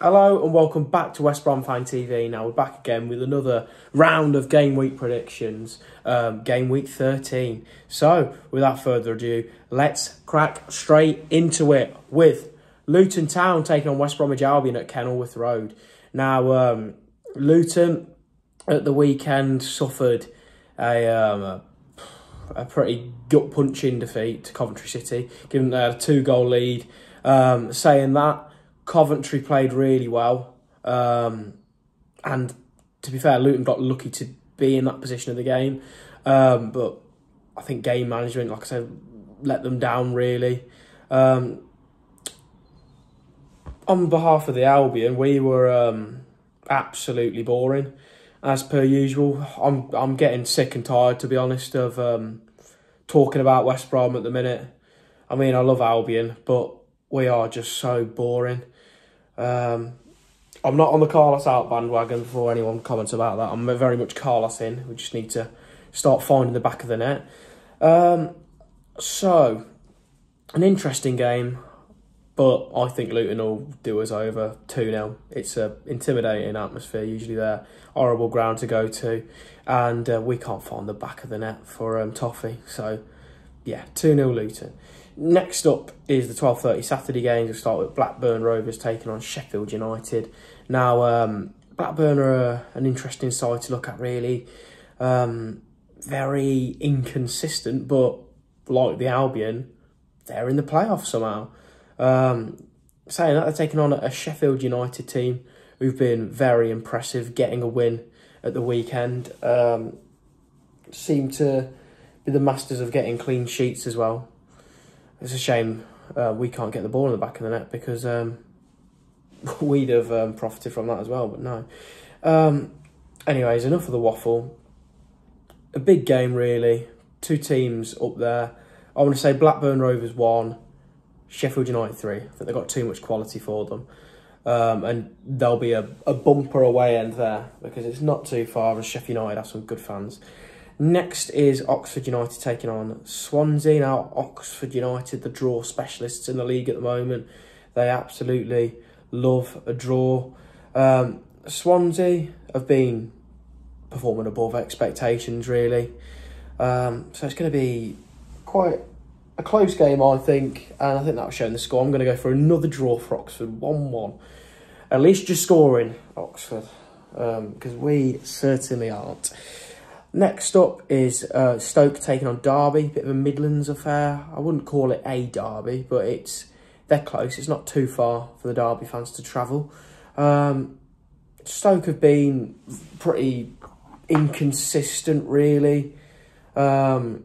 Hello and welcome back to West Brom Fan TV. Now we're back again with another round of game week predictions, game week 13. So without further ado, let's crack straight into it with Luton Town taking on West Bromwich Albion at Kenilworth Road. Now Luton at the weekend suffered a pretty gut-punching defeat to Coventry City, giving them a 2-goal lead. Saying that, Coventry played really well, and to be fair, Luton got lucky to be in that position of the game, but I think game management, like I said, let them down really. On behalf of the Albion, we were absolutely boring, as per usual. I'm getting sick and tired, to be honest, of talking about West Brom at the minute. I mean, I love Albion, but we are just so boring. I'm not on the Carlos out bandwagon before anyone comments about that. I'm very much Carlos in. We just need to start finding the back of the net. So, an interesting game, but I think Luton will do us over 2-0. It's an intimidating atmosphere, usually there. Horrible ground to go to. And we can't find the back of the net for Toffee. So, yeah, 2-0 Luton. Next up is the 12:30 Saturday games. We'll start with Blackburn Rovers taking on Sheffield United. Now, Blackburn are an interesting side to look at, really. Very inconsistent, but like the Albion, they're in the playoffs somehow. Saying that, they're taking on a Sheffield United team who've been very impressive, getting a win at the weekend. Seem to be the masters of getting clean sheets as well. It's a shame we can't get the ball in the back of the net, because we'd have profited from that as well, but no. Anyways, enough of the waffle. A big game, really. Two teams up there. I want to say Blackburn Rovers 1, Sheffield United 3. I think they've got too much quality for them. And there'll be a bumper away end there, because it's not too far, and Sheffield United have some good fans. Next is Oxford United taking on Swansea. Now, Oxford United, the draw specialists in the league at the moment. They absolutely love a draw. Swansea have been performing above expectations, really. So it's going to be quite a close game, I think. And I think that'll show in the score. I'm going to go for another draw for Oxford, 1-1. At least you're scoring, Oxford, because we certainly aren't. Next up is Stoke taking on Derby, bit of a Midlands affair. I wouldn't call it a derby, but they're close. It's not too far for the Derby fans to travel. Stoke have been pretty inconsistent, really. Derby,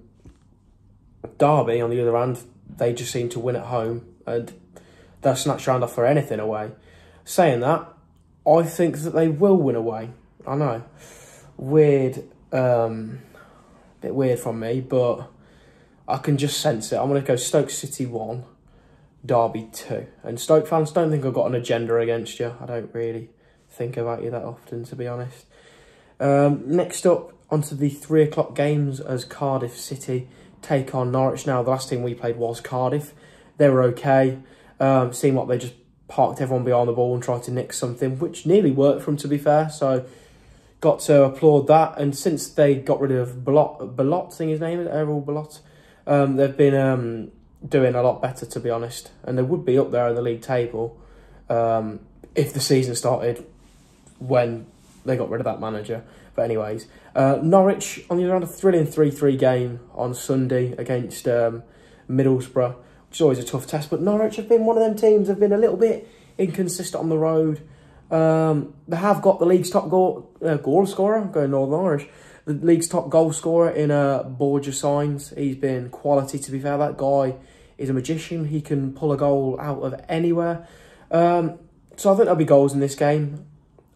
on the other hand, they just seem to win at home, and they'll snatch round off for anything away. Saying that, I think that they will win away. I know, bit weird from me, but I can just sense it. I'm going to go Stoke City 1, Derby 2. And Stoke fans, don't think I've got an agenda against you. I don't really think about you that often, to be honest. Next up, onto the 3 o'clock games as Cardiff City take on Norwich. Now, the last team we played was Cardiff. They were okay. Seemed like they just parked everyone behind the ball and tried to nick something, which nearly worked for them, to be fair. So, got to applaud that. And since they got rid of Balot, I think his name is Errol Balot, they've been doing a lot better, to be honest. And they would be up there in the league table if the season started when they got rid of that manager. But anyways, Norwich, on the other hand, a thrilling 3-3 game on Sunday against Middlesbrough, which is always a tough test. But Norwich have been one of them teams that have been a little bit inconsistent on the road. They have got the league's top goal scorer, I'm going Northern Irish, the league's top goal scorer in Borja Signs. He's been quality, to be fair. That guy is a magician. He can pull a goal out of anywhere. So I think there'll be goals in this game.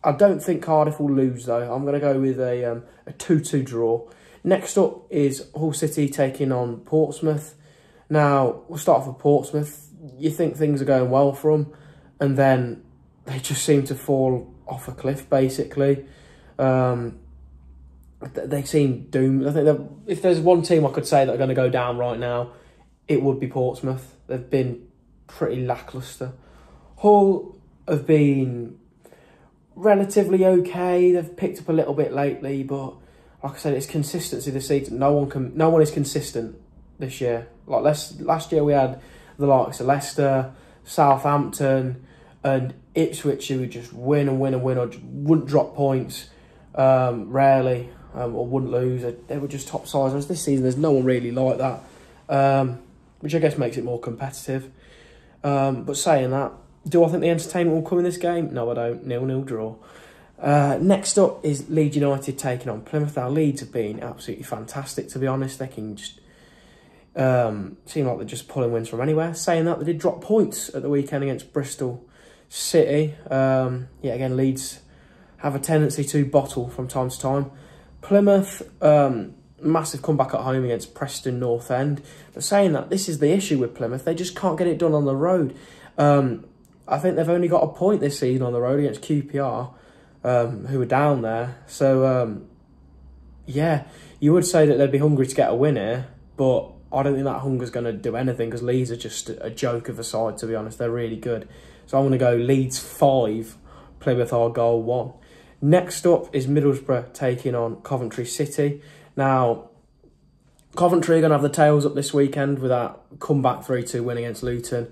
I don't think Cardiff will lose, though. I'm going to go with a 2-2 draw. Next up is Hull City taking on Portsmouth. Now, we'll start off with Portsmouth. You think things are going well for them, and then they just seem to fall off a cliff, basically. They seem doomed. I think that if there's one team I could say that are going to go down right now, it would be Portsmouth. They've been pretty lacklustre. Hull have been relatively okay. They've picked up a little bit lately, but like I said, it's consistency this season. No one is consistent this year. Like last year we had the likes of Leicester, Southampton and Ipswich who would just win and win and win, or just wouldn't drop points rarely, or wouldn't lose. They were just top sides. Whereas this season there's no one really like that, which I guess makes it more competitive. But saying that, do I think the entertainment will come in this game? No, I don't. 0-0 draw. Next up is Leeds United taking on Plymouth. Now, Leeds have been absolutely fantastic, to be honest. They can just seem like they're just pulling wins from anywhere. Saying that, they did drop points at the weekend against Bristol City. Yeah, again, Leeds have a tendency to bottle from time to time. Plymouth, massive comeback at home against Preston North End. But saying that, this is the issue with Plymouth. They just can't get it done on the road. I think they've only got a point this season on the road against QPR, who are down there. So, yeah, you would say that they'd be hungry to get a win here, but I don't think that hunger's going to do anything because Leeds are just a joke of a side, to be honest. They're really good. So I'm going to go Leeds 5, Plymouth our goal 1. Next up is Middlesbrough taking on Coventry City. Now, Coventry are going to have the tails up this weekend with that comeback 3-2 win against Luton.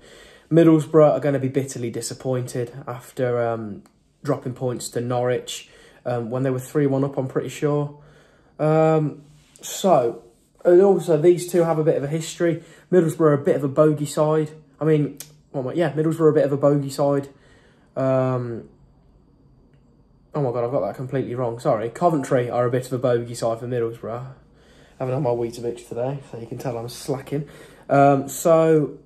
Middlesbrough are going to be bitterly disappointed after dropping points to Norwich when they were 3-1 up, I'm pretty sure. So, and also these two have a bit of a history. Middlesbrough are a bit of a bogey side. I mean, Middlesbrough are a bit of a bogey side. Oh my God, I've got that completely wrong. Sorry. Coventry are a bit of a bogey side for Middlesbrough. I haven't had my Weetabix today, so you can tell I'm slacking. So,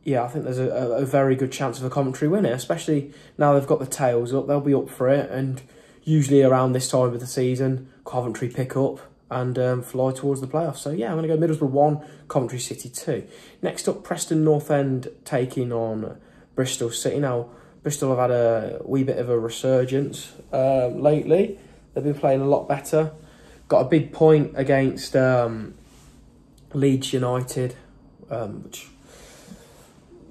yeah, I think there's a very good chance of a Coventry win here, especially now they've got the tails up. They'll be up for it, and usually around this time of the season, Coventry pick up and fly towards the playoffs. So, yeah, I'm going to go Middlesbrough 1, Coventry City 2. Next up, Preston North End taking on Bristol City. Now, Bristol have had a wee bit of a resurgence lately. They've been playing a lot better. Got a big point against Leeds United, which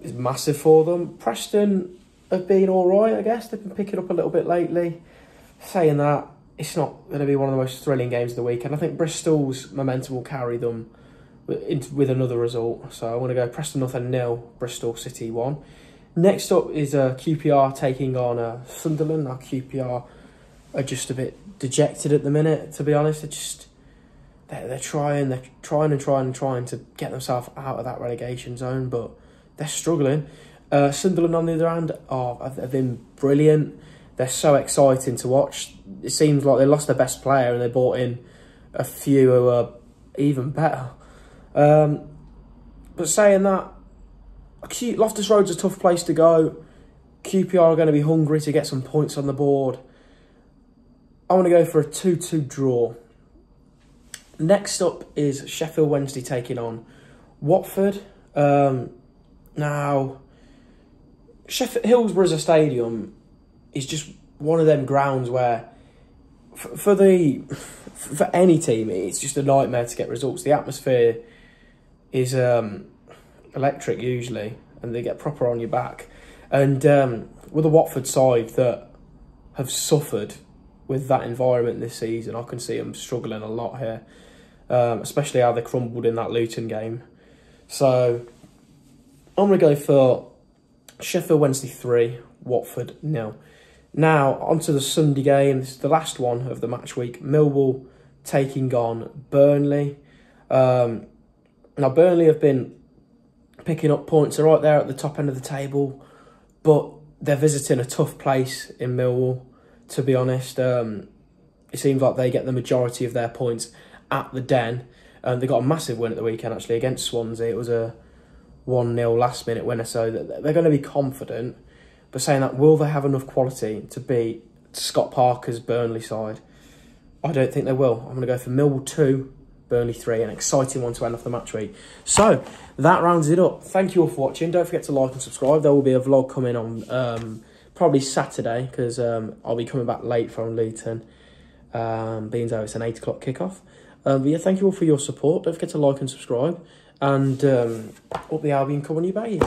is massive for them. Preston have been all right, I guess. They've been picking up a little bit lately. Saying that, it's not going to be one of the most thrilling games of the week. And I think Bristol's momentum will carry them with another result. So I want to go Preston North End 0, Bristol City 1. Next up is QPR taking on Sunderland. Now QPR are just a bit dejected at the minute, to be honest. They're trying to get themselves out of that relegation zone, but they're struggling. Sunderland, on the other hand, have been brilliant. They're so exciting to watch. It seems like they lost their best player and they brought in a few who are even better. But saying that, Loftus Road's a tough place to go. QPR are going to be hungry to get some points on the board. I want to go for a 2-2 draw. Next up is Sheffield Wednesday taking on Watford. Now, Hillsborough's a stadium is just one of them grounds where, for any team, it's just a nightmare to get results. The atmosphere is electric usually, and they get proper on your back. And with a Watford side that have suffered with that environment this season, I can see them struggling a lot here, especially how they crumbled in that Luton game. So I'm going to go for Sheffield Wednesday 3, Watford 0. Now, onto the Sunday game. This is the last one of the match week. Millwall taking on Burnley. Now, Burnley have been picking up points. They're right there at the top end of the table, but they're visiting a tough place in Millwall, to be honest. It seems like they get the majority of their points at the Den. They got a massive win at the weekend, actually, against Swansea. It was a 1-0 last-minute winner, so they're going to be confident. But saying that, will they have enough quality to beat Scott Parker's Burnley side? I don't think they will. I'm going to go for Millwall 2, Burnley 3, an exciting one to end off the match week. So, that rounds it up. Thank you all for watching. Don't forget to like and subscribe. There will be a vlog coming on probably Saturday, because I'll be coming back late from Luton, being though it's an 8 o'clock kickoff. But yeah, thank you all for your support. Don't forget to like and subscribe. And up the Albion come on you bays.